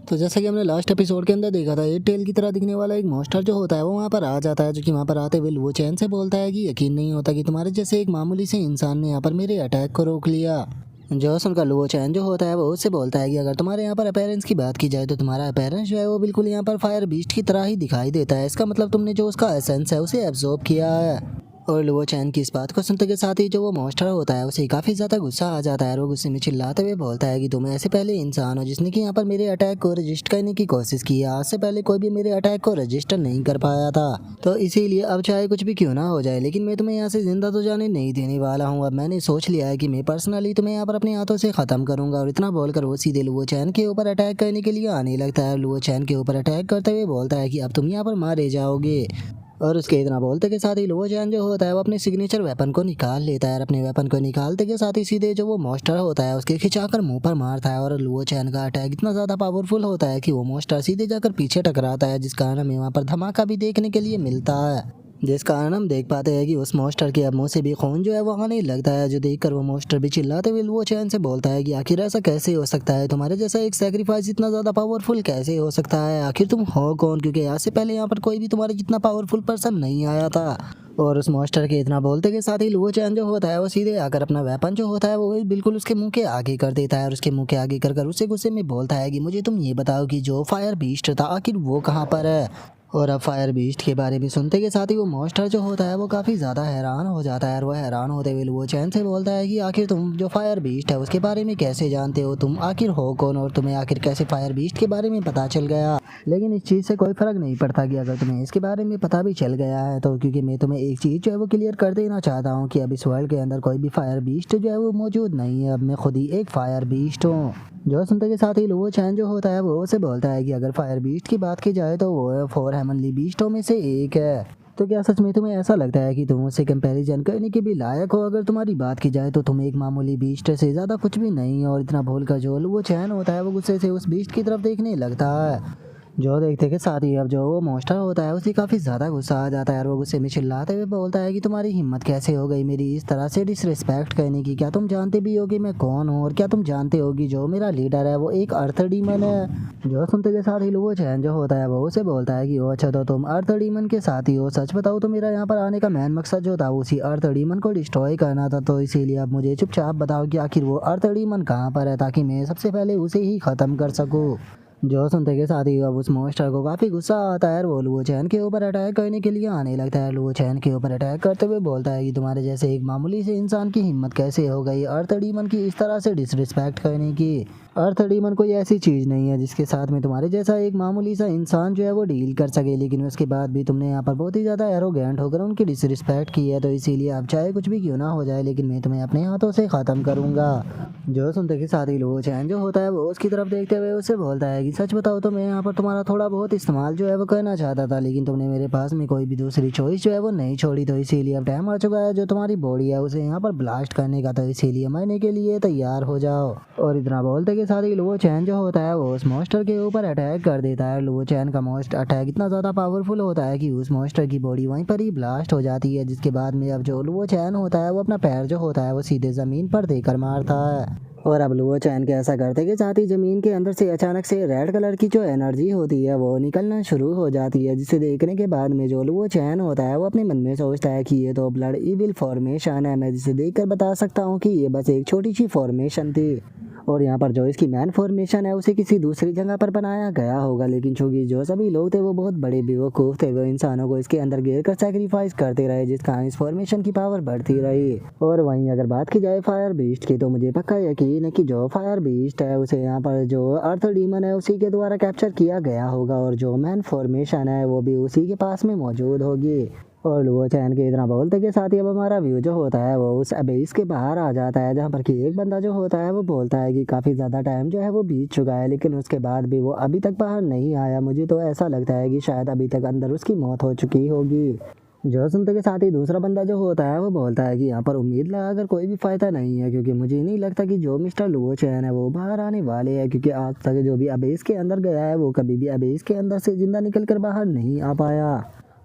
तो जैसा कि हमने लास्ट एपिसोड के अंदर देखा था, एक टेल की तरह दिखने वाला एक मॉन्स्टर जो होता है वो वहाँ पर आ जाता है, जो कि वहाँ पर आते हुए वो चैन से बोलता है कि यकीन नहीं होता कि तुम्हारे जैसे एक मामूली से इंसान ने यहाँ पर मेरे अटैक को रोक लिया। जो सुनकर लुओ चैन जो होता है वो उससे बोलता है कि अगर तुम्हारे यहाँ पर अपीयरेंस की बात की जाए तो तुम्हारा अपीयरेंस जो है वो बिल्कुल यहाँ पर फायर बीस्ट की तरह ही दिखाई देता है। इसका मतलब तुमने जो उसका एसेंस है उसे एब्जॉर्ब किया है। और लुओ चैन की इस बात को सुनते के साथ ही जो वो मॉन्स्टर होता है उसे काफ़ी ज़्यादा गुस्सा आ जाता है और वो गुस्से में चिल्लाते हुए बोलता है कि तुम ऐसे पहले इंसान हो जिसने कि यहाँ पर मेरे अटैक को रजिस्ट करने की कोशिश की है। आज से पहले कोई भी मेरे अटैक को रजिस्टर नहीं कर पाया था, तो इसीलिए अब चाहे कुछ भी क्यों ना हो जाए लेकिन मैं तुम्हें यहाँ से जिंदा तो जाने नहीं देने वाला हूँ। अब मैंने सोच लिया है कि मैं पर्सनली तुम्हें यहाँ पर अपने हाथों से ख़त्म करूँगा। और इतना बोलकर वो सीधे लुओ चैन के ऊपर अटैक करने के लिए आने लगता है। लुओ चैन के ऊपर अटैक करते हुए बोलता है कि अब तुम यहाँ पर मारे जाओगे। और उसके इतना बोलते के साथ ही लुओ चैन जो होता है वो अपने सिग्नेचर वेपन को निकाल लेता है। और अपने वेपन को निकालते के साथ ही सीधे जो वो मॉन्स्टर होता है उसके खिंचाकर मुंह पर मारता है। और लुओ चैन का अटैक इतना ज़्यादा पावरफुल होता है कि वो मॉन्स्टर सीधे जाकर पीछे टकराता है, जिस कारण हमें वहाँ पर धमाका भी देखने के लिए मिलता है, जिस कारण हम देख पाते हैं कि उस मॉन्स्टर के अब मुंह से भी खून जो है वो आने लगता है। जो देखकर वो मॉन्स्टर भी चिल्लाते हुए लुओ चैन से बोलता है कि आखिर ऐसा कैसे हो सकता है, तुम्हारे जैसा एक सैक्रिफाइस इतना ज़्यादा पावरफुल कैसे हो सकता है, आखिर तुम हो कौन, क्योंकि आज से पहले यहाँ पर कोई भी तुम्हारे जितना पावरफुल पर्सन नहीं आया था। और उस मॉन्स्टर के इतना बोलते के साथ ही लुओ चैन जो होता है वो सीधे आकर अपना वेपन जो होता है वो बिल्कुल उसके मुंह के आगे कर देता है। और उसके मुंह के आगे कर उससे गुस्से में बोलता है कि मुझे तुम ये बताओ कि जो फायर बीस्ट था आखिर वो कहाँ पर है। और अब फायर बीस्ट के बारे में सुनते के साथ ही वो मॉन्स्टर जो होता है वो काफ़ी ज़्यादा हैरान हो जाता है। और वो हैरान होते हुए वो चैन से बोलता है कि आखिर तुम जो फायर बीस्ट है उसके बारे में कैसे जानते हो, तुम आखिर हो कौन और तुम्हें आखिर कैसे फायर बीस्ट के बारे में पता चल गया। लेकिन इस चीज़ से कोई फ़र्क नहीं पड़ता कि अगर तुम्हें इसके बारे में पता भी चल गया है तो, क्योंकि मैं तुम्हें एक चीज़ जो है वो क्लियर कर देना चाहता हूँ कि अब इस वर्ल्ड के अंदर कोई भी फायर बीस्ट जो है वो मौजूद नहीं है। अब मैं खुद ही एक फायर बीस्ट हूँ। जो सुनते के साथ ही लुओ चैन जो होता है वो उसे बोलता है कि अगर फायर बीस्ट की बात की जाए तो वो 4 हेवनली बीस्टों में से एक है। तो क्या सच में तुम्हें ऐसा लगता है कि तुम उससे कंपैरिजन करने के भी लायक हो? अगर तुम्हारी बात की जाए तो तुम एक मामूली बीस्ट से ज़्यादा कुछ भी नहीं। और इतना बोलकर जो लुओ चैन होता है वो गुस्से से उस बीस्ट की तरफ देखने लगता है। जो देखते के साथ ही अब जो वो मॉन्स्टर होता है उसे काफ़ी ज़्यादा गुस्सा आ जाता है और वो गुस्से में चिल्लाते हुए बोलता है कि तुम्हारी हिम्मत कैसे हो गई मेरी इस तरह से डिसरिस्पेक्ट करने की? क्या तुम जानते भी हो कि मैं कौन हूँ? और क्या तुम जानते हो कि जो मेरा लीडर है वो एक अर्थ डीमन है? जो सुनते के साथ ही लुओ चैन जो होता है वो उसे बोलता है कि ओ अच्छा, तो तुम अर्थ डीमन के साथ ही हो। सच बताओ तो मेरा यहाँ पर आने का मेन मकसद जो था उसी अर्थ डीमन को डिस्ट्रॉय करना था, तो इसीलिए अब मुझे चुपचाप बताओ कि आखिर वो अर्थ डीमन कहाँ पर है ताकि मैं सबसे पहले उसे ही ख़त्म कर सकूँ। जो सुनते के साथ ही अब उस मॉन्स्टर को काफ़ी गुस्सा आता है और वो लुओ चैन के ऊपर अटैक करने के लिए आने लगता है। लुओ चैन के ऊपर अटैक करते हुए बोलता है कि तुम्हारे जैसे एक मामूली से इंसान की हिम्मत कैसे हो गई अर्थ डीमन की इस तरह से डिसरिस्पेक्ट करने की? अर्थ डीमन कोई ऐसी चीज़ नहीं है जिसके साथ में तुम्हारे जैसा एक मामूली सा इंसान जो है वो डील कर सके, लेकिन उसके बाद भी तुमने यहाँ पर बहुत ही ज़्यादा एरोगेंट होकर उनकी डिसरिस्पेक्ट की है। तो इसीलिए अब चाहे कुछ भी क्यों ना हो जाए लेकिन मैं तुम्हें अपने हाथों से ख़त्म करूँगा। जो सुनते के साथ ही लुओ चैन जो होता है वो उसकी तरफ देखते हुए उससे बोलता है कि सच बताओ तो मैं यहाँ पर तुम्हारा थोड़ा बहुत इस्तेमाल जो है वो करना चाहता था, लेकिन तुमने मेरे पास में कोई भी दूसरी चॉइस जो है वो नहीं छोड़ी। तो इसीलिए अब टाइम आ चुका है जो तुम्हारी बॉडी है उसे यहाँ पर ब्लास्ट करने का, तो इसीलिए मरने के लिए तैयार हो जाओ। और इतना बोलते के साथ ही लुओ चैन जो होता है वो उस मॉन्स्टर के ऊपर अटैक कर देता है। लुओ चैन का मोस्ट अटैक इतना ज़्यादा पावरफुल होता है कि उस मॉन्स्टर की बॉडी वहीं पर ही ब्लास्ट हो जाती है, जिसके बाद में अब जो लुओ चैन होता है वो अपना पैर जो होता है वो सीधे ज़मीन पर देकर मारता है। और अब लुओ चैन के ऐसा करते के साथ ही ज़मीन के अंदर से अचानक से रेड कलर की जो एनर्जी होती है वो निकलना शुरू हो जाती है, जिसे देखने के बाद में जो लुओ चैन होता है वो अपने मन में सोचता है कि ये तो ब्लड इविल फॉर्मेशन है। मैं जिसे देखकर बता सकता हूँ कि ये बस एक छोटी सी फॉर्मेशन थी और यहाँ पर जो इसकी मैन फॉर्मेशन है उसे किसी दूसरी जगह पर बनाया गया होगा। लेकिन चूंकि जो सभी लोग थे वो बहुत बड़े बेवकूफ़ थे, वो इंसानों को इसके अंदर गिर कर सेक्रीफाइस करते रहे, जिस कारण इस फॉर्मेशन की पावर बढ़ती रही। और वहीं अगर बात की जाए फायर बीस्ट की तो मुझे पक्का यकीन है कि जो फायर बीस्ट है उसे यहाँ पर जो अर्थ डीमन है उसी के द्वारा कैप्चर किया गया होगा और जो मैन फॉर्मेशन है वो भी उसी के पास में मौजूद होगी। और लुओ चैन के इतना बोलते के साथ ही अब हमारा व्यू जो होता है वो उस अबेस के बाहर आ जाता है, जहाँ पर कि एक बंदा जो होता है वो बोलता है कि काफ़ी ज़्यादा टाइम जो है वो बीत चुका है लेकिन उसके बाद भी वो अभी तक बाहर नहीं आया। मुझे तो ऐसा लगता है कि शायद अभी तक अंदर उसकी मौत हो चुकी होगी। जो सुनते के साथ ही दूसरा बंदा जो होता है वो बोलता है कि यहाँ पर उम्मीद लगाकर कोई भी फ़ायदा नहीं है, क्योंकि मुझे नहीं लगता कि जो मिस्टर लुओ चैन है वो बाहर आने वाले हैं, क्योंकि आज तक जो भी अबेस के अंदर गया है वो कभी भी अबेस के अंदर से ज़िंदा निकल कर बाहर नहीं आ पाया।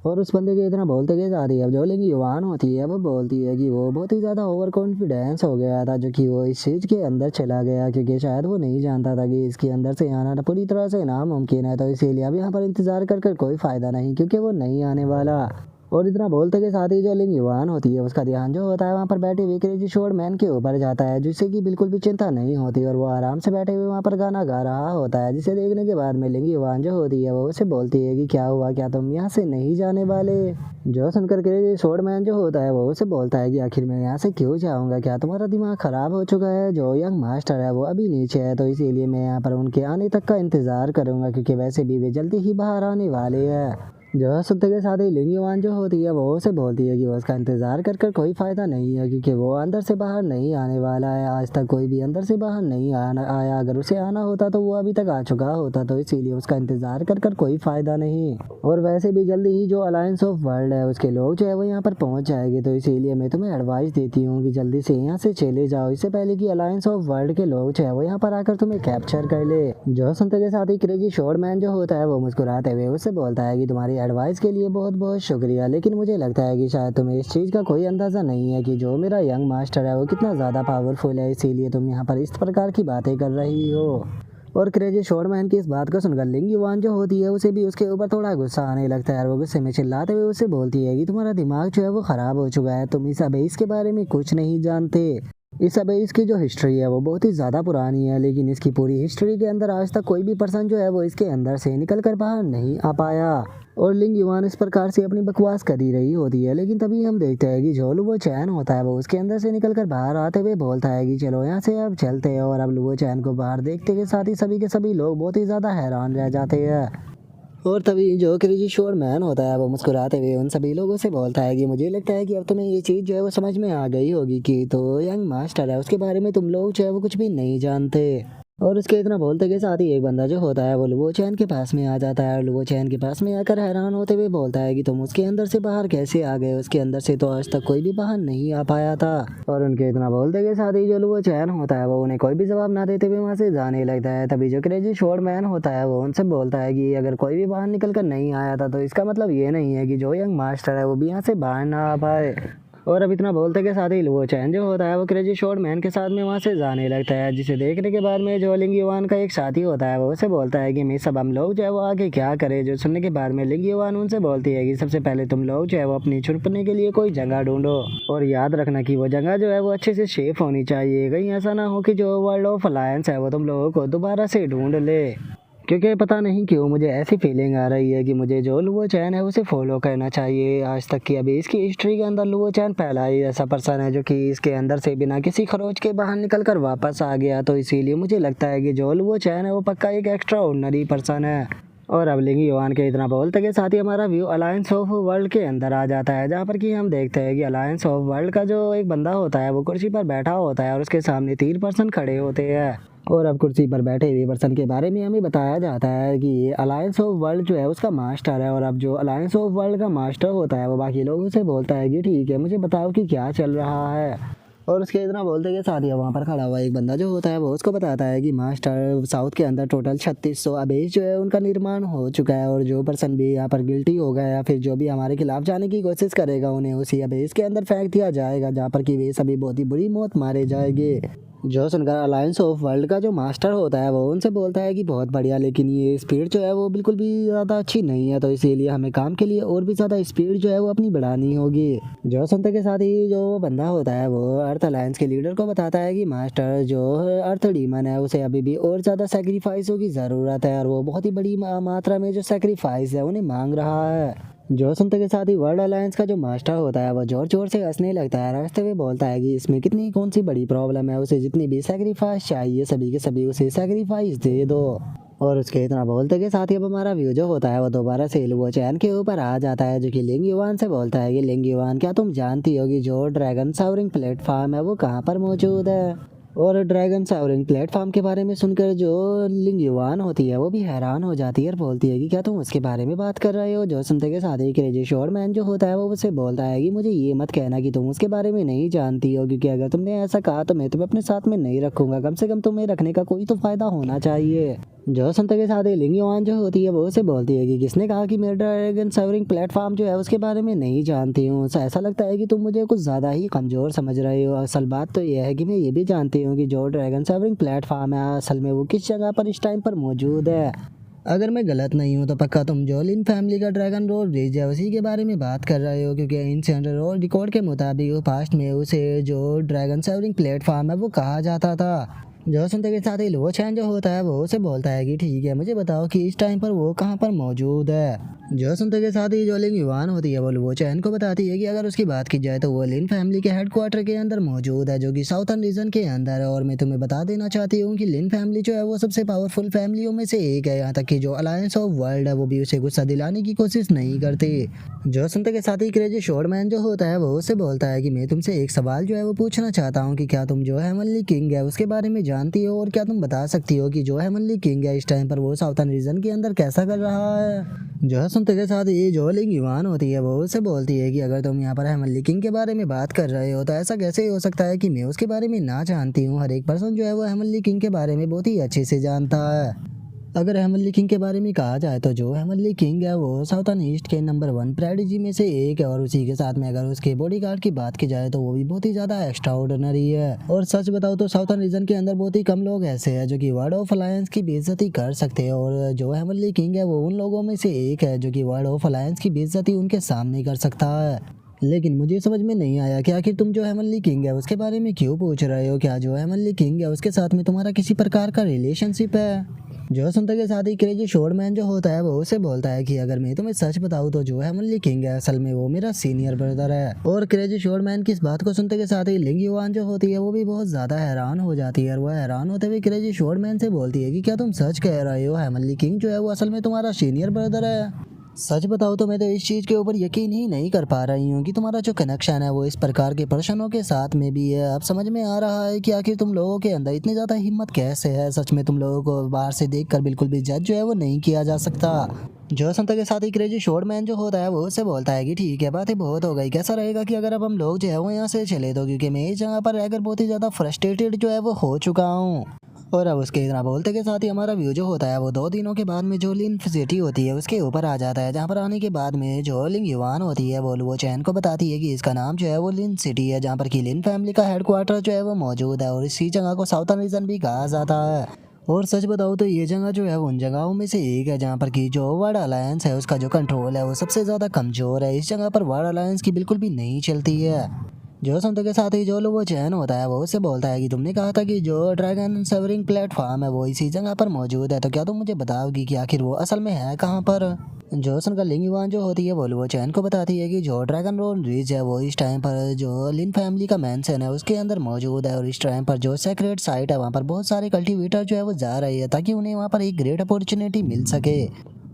और उस बंदे के इतना बोलते के साथ ही अब जो लिंग युवान होती है वो बोलती है कि वो बहुत ही ज़्यादा ओवर कॉन्फिडेंस हो गया था, जो कि वो इस चीज़ के अंदर चला गया क्योंकि शायद वो नहीं जानता था कि इसके अंदर से आना पूरी तरह से नामुमकिन है। तो इसीलिए अब यहाँ पर इंतज़ार कर कोई फ़ायदा नहीं क्योंकि वो नहीं आने वाला। और इतना बोलते के साथ ही जो लिंग युवान होती है उसका ध्यान जो होता है वहाँ पर बैठे हुए क्रेजी शोर मैन के ऊपर जाता है, जिससे कि बिल्कुल भी चिंता नहीं होती और वो आराम से बैठे हुए वहाँ पर गाना गा रहा होता है। जिसे देखने के बाद में लिंग युवान जो होती है वो उसे बोलती है कि क्या हुआ, क्या तुम यहाँ से नहीं जाने वाले। जो सुनकर क्रेजी शोर मैन जो होता है वो उसे बोलता है कि आखिर मैं यहाँ से क्यों जाऊँगा, क्या तुम्हारा दिमाग ख़राब हो चुका है। जो यंग मास्टर है वो अभी नीचे है, तो इसीलिए मैं यहाँ पर उनके आने तक का इंतज़ार करूँगा क्योंकि वैसे भी वे जल्दी ही बाहर आने वाले हैं। जो सुनते के साथ ही लिंग युवान जो होती है वो उसे बोलती है कि वो उसका इंतज़ार कर कोई फ़ायदा नहीं है क्योंकि वो अंदर से बाहर नहीं आने वाला है। आज तक कोई भी अंदर से बाहर नहीं आया, अगर उसे आना होता तो वो अभी तक आ चुका होता, तो इसीलिए उसका इंतज़ार कर कोई फ़ायदा नहीं। और वैसे भी जल्दी ही जो अलायंस ऑफ वर्ल्ड है उसके लोग जो है वो यहाँ पर पहुँच जाएंगे, तो इसीलिए मैं तुम्हें एडवाइस देती हूँ कि जल्दी से यहाँ से चले जाओ, इससे पहले कि अलायंस ऑफ वर्ल्ड के लोग जो है वो यहाँ पर आकर तुम्हें कैप्चर कर ले। जो सुनते के साथ ही क्रेजी शोर मैन जो होता है वो मुस्कुराते हुए उससे बोलता है कि तुम्हारी एडवाइस के लिए बहुत बहुत शुक्रिया, लेकिन मुझे लगता है कि शायद तुम्हें इस चीज़ का कोई अंदाज़ा नहीं है कि जो मेरा यंग मास्टर है वो कितना ज़्यादा पावरफुल है, इसीलिए तुम यहाँ पर इस प्रकार की बातें कर रही हो। और क्रेजी शोरमैन की इस बात को सुनकर लिंग युवान जो होती है उसे भी उसके ऊपर थोड़ा गुस्सा आने लगता है और वो गुस्से में चिल्लाते हुए उससे बोलती है कि तुम्हारा दिमाग जो है वो ख़राब हो चुका है, तुम इस अबेस के बारे में कुछ नहीं जानते। इस अबेस की जो हिस्ट्री है वो बहुत ही ज़्यादा पुरानी है, लेकिन इसकी पूरी हिस्ट्री के अंदर आज तक कोई भी पर्सन जो है वो इसके अंदर से निकल कर बाहर नहीं आ पाया। और लिंग युवान इस प्रकार से अपनी बकवास कर ही रही होती है, लेकिन तभी हम देखते हैं कि जो लुवो चैन होता है वो उसके अंदर से निकल कर बाहर आते हुए बोलता है कि चलो यहाँ से अब चलते हैं। और अब लुवो चैन को बाहर देखते के साथ ही सभी के सभी लोग बहुत ही ज़्यादा हैरान रह जाते हैं। और तभी जो क्रेजी शोर मैन होता है वो मुस्कुराते हुए उन सभी लोगों से बोलता है कि मुझे लगता है कि अब तुम्हें ये चीज़ जो है वो समझ में आ गई होगी कि तो यंग मास्टर है उसके बारे में तुम लोग जो है वो कुछ भी नहीं जानते। और उसके इतना बोलते के साथ ही एक बंदा जो होता है वो लुवो चैन के पास में आ जाता है और लुवो चैन के पास में आकर हैरान होते हुए बोलता है कि तुम उसके अंदर से बाहर कैसे आ गए, उसके अंदर से तो आज तक कोई भी बाहर नहीं आ पाया था। और उनके इतना बोलते के साथ ही जो लुवो चैन होता है वो उन्हें कोई भी जवाब ना देते हुए वहाँ से जाने लगता है। तभी जो क्रेजी शोर मैन होता है वो उनसे बोलता है कि अगर कोई भी बाहर निकल कर नहीं आया था तो इसका मतलब ये नहीं है कि जो यंग मास्टर है वो भी यहाँ से बाहर ना आ पाए। और अब इतना बोलते के साथ ही लुवो चैन जो होता है वो क्रेजी शोर मैन के साथ में वहाँ से जाने लगता है, जिसे देखने के बाद में जो लिंग युवान का एक साथी होता है वो उसे बोलता है कि मैं सब हम लोग जो है वो आगे क्या करें। जो सुनने के बाद में लिंग युवान उनसे बोलती है कि सबसे पहले तुम लोग जो है वो अपनी छुपने के लिए कोई जगह ढूंढो और याद रखना कि वो जगह जो है वो अच्छे से सेफ होनी चाहिए, कहीं ऐसा ना हो कि जो वर्ल्ड ऑफ अलायंस है वो तुम लोगों को दोबारा से ढूंढ ले। क्योंकि पता नहीं क्यों मुझे ऐसी फीलिंग आ रही है कि मुझे जो लुवो चैन है उसे फॉलो करना चाहिए। आज तक की अभी इसकी हिस्ट्री के अंदर लुवो चैन पहला ही ऐसा पर्सन है जो कि इसके अंदर से बिना किसी खरोच के बाहर निकल कर वापस आ गया, तो इसीलिए मुझे लगता है कि जो लुवो चैन है वो पक्का एक एक्स्ट्रा ऑर्डिनरी पर्सन है। और अब लिंग युवान के इतना बोलते के साथ ही हमारा व्यू अलायंस ऑफ वर्ल्ड के अंदर आ जाता है, जहाँ पर कि हम देखते हैं कि अलायंस ऑफ वर्ल्ड का जो एक बंदा होता है वो कुर्सी पर बैठा होता है और उसके सामने 3 पर्सन खड़े होते हैं। और अब कुर्सी पर बैठे हुए पर्सन के बारे में हमें बताया जाता है कि ये अलायंस ऑफ वर्ल्ड जो है उसका मास्टर है। और अब जो अलायंस ऑफ वर्ल्ड का मास्टर होता है वो बाकी लोगों से बोलता है कि ठीक है मुझे बताओ कि क्या चल रहा है। और उसके इतना बोलते के साथ ही वहाँ पर खड़ा हुआ एक बंदा जो होता है वो उसको बताता है कि मास्टर साउथ के अंदर टोटल 3600 अबेस जो है उनका निर्माण हो चुका है और जो पर्सन भी यहाँ पर गिल्टी होगा या फिर जो भी हमारे खिलाफ जाने की कोशिश करेगा उन्हें उसी अबेस के अंदर फेंक दिया जाएगा, जहाँ पर कि वे सभी बहुत ही बुरी मौत मारे जाएंगे। जो सुनकर अलायंस ऑफ वर्ल्ड का जो मास्टर होता है वो उनसे बोलता है कि बहुत बढ़िया, लेकिन ये स्पीड जो है वो बिल्कुल भी ज़्यादा अच्छी नहीं है, तो इसीलिए हमें काम के लिए और भी ज़्यादा स्पीड जो है वो अपनी बढ़ानी होगी। जो सुनते के साथ ही जो बंदा होता है वो अर्थ अलायंस के लीडर को बताता है कि मास्टर जो अर्थ डीमन है उसे अभी भी और ज़्यादा सेक्रीफाइसों की ज़रूरत है और वो बहुत ही बड़ी मात्रा में जो सेक्रीफाइस है उन्हें मांग रहा है। जो सुनते के साथ ही वर्ल्ड अलायंस का जो मास्टर होता है वो जोर जोर से हंसने लगता है, हंसते हुए बोलता है कि इसमें कितनी कौन सी बड़ी प्रॉब्लम है, उसे जितनी भी सेक्रीफाइस चाहिए सभी के सभी उसे सेक्रीफाइस दे दो। और उसके इतना बोलते के साथ ही अब हमारा व्यू जो होता है वो दोबारा से लुवो चैन के ऊपर आ जाता है, जो कि लिंग युवान से बोलता है कि लिंग युवान क्या तुम जानती हो कि जो ड्रैगन सावरिंग प्लेटफॉर्म है वो कहाँ पर मौजूद है। और ड्रैगन सावरिंग प्लेटफॉर्म के बारे में सुनकर जो लिंग युवान होती है वो भी हैरान हो जाती है और बोलती है कि क्या तुम उसके बारे में बात कर रहे हो। जो सुनते के साथ ही क्रेजी शोर मैन जो होता है वो उससे बोलता है कि मुझे ये मत कहना कि तुम उसके बारे में नहीं जानती हो, क्योंकि अगर तुमने ऐसा कहा तो मैं तुम्हें अपने साथ में नहीं रखूंगा। कम से कम तुम्हें रखने का कोई तो फायदा होना चाहिए। जो सुनते के साथ ही लिंग युवान जो होती है वो उसे बोलती है कि किसने कहा कि मैं ड्रैगन सावरिंग प्लेटफॉर्म जो है उसके बारे में नहीं जानती हूँ। ऐसा लगता है कि तुम मुझे कुछ ज़्यादा ही कमज़ोर समझ रहे हो। असल बात तो यह है कि मैं ये भी जानती हूँ कि जो ड्रैगन सावरिंग प्लेटफॉर्म है असल में वो किस जगह पर इस टाइम पर मौजूद है। अगर मैं गलत नहीं हूँ तो पक्का तुम जो लिन फैमिली का ड्रैगन रोड ब्रिज है उसी के बारे में बात कर रहे हो, क्योंकि एंशिएंट रिकॉर्ड के मुताबिक वो पास्ट में उसे जो ड्रैगन सावरिंग प्लेटफॉर्म है वो कहा जाता था। जो सुनते के साथ ही लो चैन जो होता है वो उसे बोलता है कि ठीक है मुझे बताओ कि इस टाइम पर वो कहाँ पर मौजूद है। जो सुनते के साथ ही जो लिंग युवान होती है वो लो चैन को बताती है कि अगर उसकी बात की जाए तो वो लिन फैमिली के हेडक्वार्टर के अंदर मौजूद है, जो कि साउथर्न रीजन के अंदर है। और मैं तुम्हें बता देना चाहती हूँ कि लिन फैमिली जो है वो सबसे पावरफुल फैमिलियों में से एक है। यहाँ तक कि जो अलायंस ऑफ वर्ल्ड है वो भी उसे गुस्सा दिलाने की कोशिश नहीं करती। जो सुनते के साथ ही क्रेजी शोरमैन जो होता है वो उसे बोलता है कि मैं तुमसे एक सवाल जो है वो पूछना चाहता हूँ कि क्या तुम जो हेवनली किंग है उसके बारे में जानती हो, और क्या तुम बता सकती हो कि जो हेवनली किंग है इस टाइम पर वो साउथर्न रीजन के अंदर कैसा कर रहा है। जो सुनते के साथ ही जो लिंग युवान होती है वो उसे बोलती है कि अगर तुम यहाँ पर हेवनली किंग के बारे में बात कर रहे हो तो ऐसा कैसे हो सकता है कि मैं उसके बारे में ना जानती हूँ। हर एक पर्सन जो है वो हेवनली किंग के बारे में बहुत ही अच्छे से जानता है। अगर हेवनली किंग के बारे में कहा जाए तो जो हेवनली किंग है वो साउथर्न ईस्ट के नंबर 1 प्रेडिजी में से एक है, और उसी के साथ में अगर उसके बॉडीगार्ड की बात की जाए तो वो भी बहुत ही ज़्यादा एक्स्ट्रा ऑर्डिनरी है। और सच बताओ तो साउथर्न रीजन के अंदर बहुत ही कम लोग ऐसे हैं जो कि वर्ड ऑफ अलायंस की बेइज्जती कर सकते हैं, और जो हेवनली किंग है वो उन लोगों में से एक है जो कि वर्ड ऑफ अलायंस की बेइज्जती उनके सामने कर सकता है। लेकिन मुझे समझ में नहीं आया कि आखिर तुम जो हेवनली किंग है उसके बारे में क्यों पूछ रहे हो। क्या जो हेवनली किंग है उसके साथ में तुम्हारा किसी प्रकार का रिलेशनशिप है। जो सुनते के साथ ही क्रेजी शोरमैन जो होता है वो उसे बोलता है कि अगर मैं तुम्हें सच बताऊं तो जो हेवनली किंग है असल में वो मेरा सीनियर ब्रदर है। और क्रेजी शोरमैन की इस बात को सुनते के साथ ही लिंग युवान जो होती है वो भी बहुत ज्यादा हैरान हो जाती है, और वह हैरान होते हुए क्रेजी शोरमैन से बोलती है कि क्या तुम सच कह रहे हो हेवनली किंग जो है वो असल में तुम्हारा सीनियर ब्रदर है। सच बताओ तो मैं तो इस चीज़ के ऊपर यकीन ही नहीं कर पा रही हूँ कि तुम्हारा जो कनेक्शन है वो इस प्रकार के पर्सनों के साथ में भी है। अब समझ में आ रहा है कि आखिर तुम लोगों के अंदर इतनी ज़्यादा हिम्मत कैसे है। सच में तुम लोगों को बाहर से देखकर बिल्कुल भी जज जो है वो नहीं किया जा सकता। जो संता के साथ ही क्रेजी शोरमैन जो होता है वो उससे बोलता है कि ठीक है बातें बहुत हो गई, कैसा रहेगा कि अगर अब हम लोग जो है वो यहाँ से चले तो, क्योंकि मैं इस जगह पर रहकर बहुत ही ज़्यादा फ्रस्ट्रेटेड जो है वो हो चुका हूँ। और अब उसके इतना बोलते के साथ ही हमारा व्यू जो होता है वो 2 दिनों के बाद में जो लिन सिटी होती है उसके ऊपर आ जाता है, जहाँ पर आने के बाद में जो लिंग युवान होती है वो चैन को बताती है कि इसका नाम जो है वो लिन सिटी है, जहाँ पर की लिन फैमिली का हेडक्वार्टर जो है वो मौजूद है, और इसी जगह को साउथर्न रीजन भी कहा जाता है। और सच बताओ तो ये जगह जो है वो उन जगहों में से एक है जहाँ पर की जो वर्ल्ड अलायंस है उसका जो कंट्रोल है वो सबसे ज़्यादा कमज़ोर है। इस जगह पर वर्ल्ड अलायंस की बिल्कुल भी नहीं चलती है। जो सुनते के साथ ही जो लोग वो चैन होता है वो उससे बोलता है कि तुमने कहा था कि जो ड्रैगन सेवरिंग प्लेटफॉर्म है वो इसी जगह पर मौजूद है, तो क्या तुम मुझे बताओगी कि आखिर वो असल में है कहाँ पर। जो सुनकर लिंग युवान जो होती है वो चैन को बताती है कि जो ड्रैगन रोड ब्रिज है वो इस टाइम पर जो लिन फैमिली का मैंशन है उसके अंदर मौजूद है, और इस टाइम पर जो सेक्रेट साइट है वहाँ पर बहुत सारे कल्टीवेटर जो है वो जा रही है ताकि उन्हें वहाँ पर एक ग्रेट अपॉर्चुनिटी मिल सके।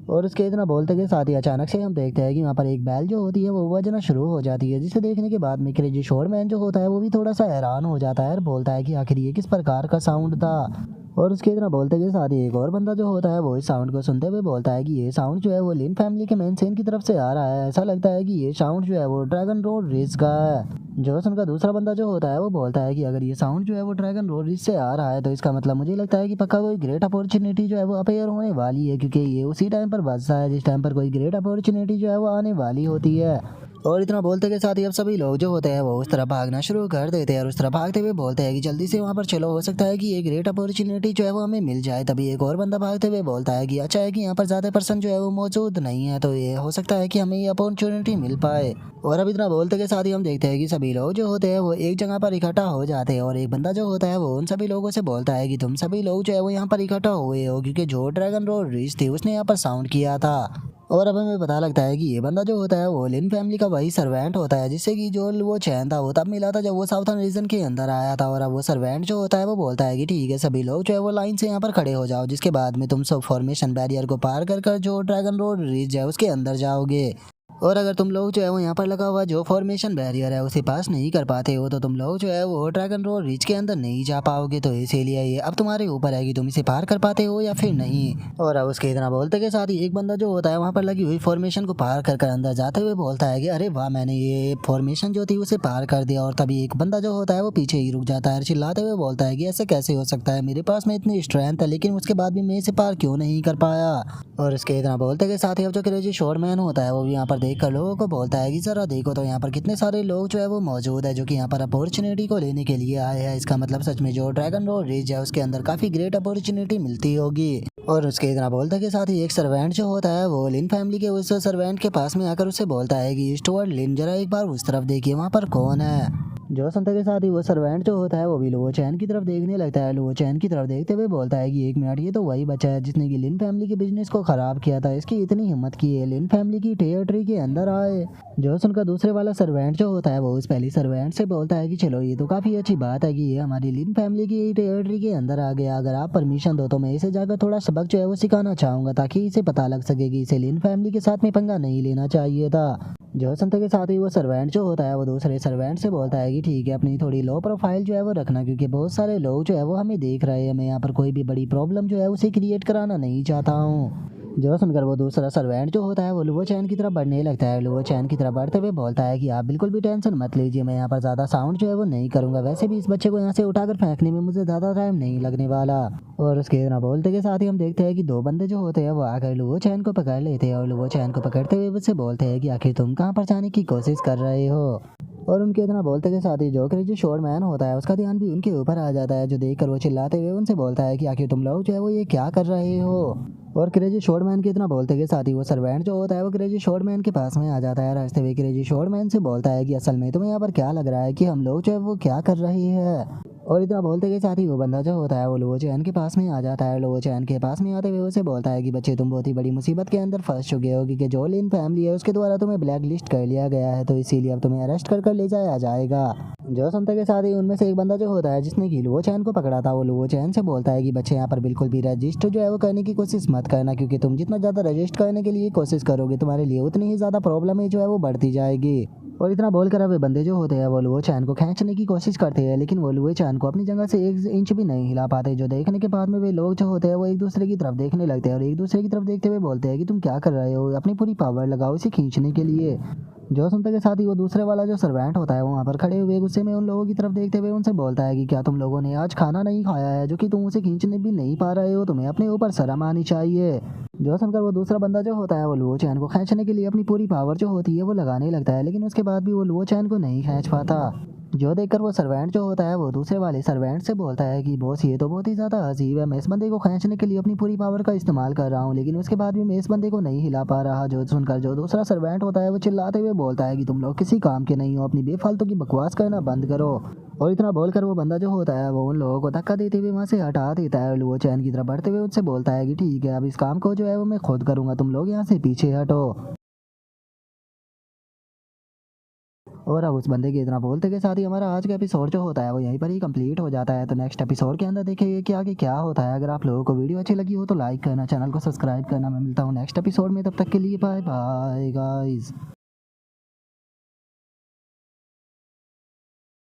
और उसके इतना बोलते के साथ ही अचानक से हम देखते हैं कि वहाँ पर एक बैल जो होती है वो बजना शुरू हो जाती है, जिसे देखने के बाद में क्रेजी शोरमैन जो होता है वो भी थोड़ा सा हैरान हो जाता है और बोलता है कि आखिर ये किस प्रकार का साउंड था। और उसके इतना बोलते के साथ ही एक और बंदा जो होता है वो इस साउंड को सुनते हुए बोलता है कि ये साउंड जो है वो लिन फैमिली के मेन सेन की तरफ से आ रहा है। ऐसा लगता है कि ये साउंड जो है वो ड्रैगन रोड रिज का है। जोसन का दूसरा बंदा जो होता है वो बोलता है कि अगर ये साउंड जो है वो ड्रैगन रोड रिज से आ रहा है तो इसका मतलब मुझे लगता है कि पक्का कोई ग्रेट अपॉर्चुनिटी जो है वो अपेयर होने वाली है, क्योंकि ये उसी टाइम पर बजता है जिस टाइम पर कोई ग्रेट अपॉर्चुनिटी जो है वो आने वाली होती है। और इतना बोलते के साथ ही अब सभी लोग जो होते हैं वो उस तरफ भागना शुरू कर देते हैं, और उस तरफ भागते हुए बोलते हैं कि जल्दी से वहाँ पर चलो, हो सकता है कि ये ग्रेट अपॉर्चुनिटी जो है वो हमें मिल जाए। तभी एक और बंदा भागते हुए बोलता है कि अच्छा है कि यहाँ पर ज़्यादा पर्सन जो है वो मौजूद नहीं है, तो ये हो सकता है कि हमें ये अपॉर्चुनिटी मिल पाए। और अब इतना बोलते के साथ ही हम देखते हैं कि सभी लोग जो होते हैं वो एक जगह पर इकट्ठा हो जाते हैं, और एक बंदा जो होता है वो उन सभी लोगों से बोलता है कि तुम सभी लोग जो है वो यहाँ पर इकट्ठा हुए हो क्योंकि जो ड्रैगन रोड रिच थी उसने यहाँ पर साउंड किया था। और अब हमें पता लगता है कि ये बंदा जो होता है वो लिन फैमिली का वही सर्वेंट होता है जिससे कि जो वो चैन था वो तब मिला था जब वो साउथर्न रीजन के अंदर आया था। और अब वो सर्वेंट जो होता है वो बोलता है कि ठीक है सभी लोग जो है वो लाइन से यहाँ पर खड़े हो जाओ, जिसके बाद में तुम सब फॉर्मेशन बैरियर को पार कर कर जो ड्रैगन रोड रिज है उसके अंदर जाओगे। और अगर तुम लोग जो है वो यहाँ पर लगा हुआ जो फॉर्मेशन बैरियर है उसे पास नहीं कर पाते हो तो तुम लोग जो है वो ड्रैगन रोड रिच के अंदर नहीं जा पाओगे। तो इसीलिए ये अब तुम्हारे ऊपर है कि तुम इसे पार कर पाते हो या फिर नहीं। और अब उसके इतना बोलते के साथ ही एक बंदा जो होता है वहाँ पर लगी हुई फॉर्मेशन को पार कर अंदर जाते हुए बोलता है कि अरे वाह, मैंने ये फॉर्मेशन जो थी उसे पार कर दिया। और तभी एक बंदा जो होता है वो पीछे ही रुक जाता है, चिल्लाते हुए बोलता है कि ऐसे कैसे हो सकता है, मेरे पास में इतनी स्ट्रेंथ है लेकिन उसके बाद भी मैं इसे पार क्यों नहीं कर पाया। और इसके इतना बोलते के साथ ही अब जो क्रेजी शॉर्टमैन होता है वो भी यहाँ पर देख कर लोगों को बोलता है कि जरा देखो तो यहाँ पर कितने सारे लोग जो है वो मौजूद है जो कि यहाँ पर अपॉर्चुनिटी को लेने के लिए आए हैं। इसका मतलब सच में जो ड्रैगन रोड रिज है उसके अंदर काफी ग्रेट अपॉर्चुनिटी मिलती होगी। और उसके इतना बोलते के साथ ही एक सर्वेंट जो होता है वो लिन फैमिली के उस सर्वेंट के पास में आकर उससे बोलता है कि स्टुअर्ट लिन, जरा एक बार उस तरफ देखिए वहाँ पर कौन है। जो सुनते के साथ ही वो सर्वेंट जो होता है वो भी लो चैन की तरफ देखने लगता है। लो चैन की तरफ देखते हुए बोलता है कि एक मिनट, ये तो वही बच्चा है जिसने कि लिन फैमिली के बिजनेस को खराब किया था। इसकी इतनी हिम्मत की है लिन फैमिली की टेरिटरी के अंदर आए। जो सुनकर दूसरे वाला सर्वेंट जो होता है वो उस पहली सर्वेंट से बोलता है कि चलो ये तो काफी अच्छी बात है कि ये हमारी लिन फैमिली की टेरिटरी के अंदर आ गया। अगर आप परमिशन दो तो मैं इसे जाकर थोड़ा सबक जो है वो सिखाना चाहूंगा ताकि इसे पता लग सके कि इसे लिन फैमिली के साथ में पंगा नहीं लेना चाहिए था। जो सुनते के साथ ही वो सर्वेंट जो होता है वो दूसरे सर्वेंट से बोलता है कि ठीक है, अपनी थोड़ी लो प्रोफाइल जो है वो रखना क्योंकि बहुत सारे लोग जो है वो हमें देख रहे हैं। मैं यहाँ पर कोई भी बड़ी प्रॉब्लम जो है उसे क्रिएट कराना नहीं चाहता हूँ। जो सुनकर वो दूसरा सर्वेंट जो होता है वो लुओ चैन की तरफ बढ़ने लगता है। लुओ चैन की तरफ बढ़ते हुए बोलता है कि आप बिल्कुल भी टेंशन मत लीजिए, मैं यहाँ पर ज़्यादा साउंड जो है वो नहीं करूँगा। वैसे भी इस बच्चे को यहाँ से उठाकर फेंकने में मुझे ज़्यादा टाइम नहीं लगने वाला। और उसके इतना बोलते के साथ ही हम देखते हैं कि दो बंदे जो होते हैं वो आकर लुओ चैन को पकड़ लेते हैं और लुओ चैन को पकड़ते हुए उससे बोलते हैं कि आखिर तुम कहाँ पर जाने की कोशिश कर रहे हो। और उनके इतना बोलते के साथ ही जो क्रेजी शोर मैन होता है उसका ध्यान भी उनके ऊपर आ जाता है, जो देखकर वो चिल्लाते हुए उनसे बोलता है कि आखिर तुम लोग जो है वो ये क्या कर रहे हो। और क्रेजी शॉर्टमैन के इतना बोलते के साथ ही वो सर्वेंट जो होता है वो क्रेजी शॉर्टमैन के पास में आ जाता है। रास्ते में क्रेजी शॉर्टमैन से बोलता है कि असल में तुम्हें यहाँ पर क्या लग रहा है कि हम लोग जो है वो क्या कर रहे हैं। और इतना बोलते के साथ ही वो बंदा जो होता है वो लोवो चैन के पास में आ जाता है। लोवो चैन के पास में आते हुए उसे बोलता है कि बच्चे तुम बहुत ही बड़ी मुसीबत के अंदर फंस चुके हो क्योंकि जो लिन फैमिली है उसके द्वारा तुम्हें ब्लैक लिस्ट कर लिया गया है, तो इसीलिए अब तुम्हें अरेस्ट कर ले जाया जाएगा। जो सुनते के साथ ही उनमें से एक बंदा जो होता है जिसने कि लुओ चैन को पकड़ा था वो लुओ चैन से बोलता है कि बच्चे यहाँ पर बिल्कुल भी रजिस्टर जो है वो करने की कोशिश मत करना क्योंकि तुम जितना ज़्यादा रजिस्टर करने के लिए कोशिश करोगे तुम्हारे लिए उतनी ही ज़्यादा प्रॉब्लम है जो है वो बढ़ती जाएगी। और इतना बोलकर अब वे बंदे जो होते हैं वो लुओ चैन को खींचने की कोशिश करते हैं लेकिन वो लुओ चैन को अपनी जगह से 1 इंच भी नहीं हिला पाते। जो देखने के बाद में वे लोग जो होते हैं वो एक दूसरे की तरफ देखने लगते हैं और एक दूसरे की तरफ देखते हुए बोलते हैं कि तुम क्या कर रहे हो, अपनी पूरी पावर लगाओ इसे खींचने के लिए। जो सुनते के साथ ही वो दूसरे वाला जो सर्वेंट होता है वो वहाँ पर खड़े हुए गुस्से में उन लोगों की तरफ देखते हुए उनसे बोलता है कि क्या तुम लोगों ने आज खाना नहीं खाया है जो कि तुम उसे खींचने भी नहीं पा रहे हो, तुम्हें अपने ऊपर शर्म आनी चाहिए। जो सुनकर वो दूसरा बंदा जो होता है वो लुओ चैन को खींचने के लिए अपनी पूरी पावर जो होती है वो लगाने लगता है लेकिन उसके बाद भी वो लुओ चैन को नहीं खींच पाता। जो देखकर वो सर्वेंट जो होता है वो दूसरे वाले सर्वेंट से बोलता है कि बॉस ये तो बहुत ही ज़्यादा अजीब है, मैं इस बंदे को खींचने के लिए अपनी पूरी पावर का इस्तेमाल कर रहा हूँ लेकिन उसके बाद भी मैं इस बंदे को नहीं हिला पा रहा। जो सुनकर जो दूसरा सर्वेंट होता है वो चिल्लाते हुए बोलता है कि तुम लोग किसी काम के नहीं हो, अपनी बेफालतू की बकवास करना बंद करो। और इतना बोलकर वो बंदा जो होता है वो उन लोगों को धक्का देते हुए वहाँ से हटा देता है। वो चैन की तरफ बढ़ते हुए उनसे बोलता है कि ठीक है, अब इस काम को जो है वो मैं खुद करूँगा, तुम लोग यहाँ से पीछे हटो। और अब उस बंदे के इतना बोलते के साथ ही हमारा आज का एपिसोड जो होता है वो यहीं पर ही कंप्लीट हो जाता है। तो नेक्स्ट एपिसोड के अंदर देखिए कि आगे क्या होता है। अगर आप लोगों को वीडियो अच्छी लगी हो तो लाइक करना, चैनल को सब्सक्राइब करना। मैं मिलता हूँ नेक्स्ट एपिसोड में, तब तक के लिए बाय बाय गाइस।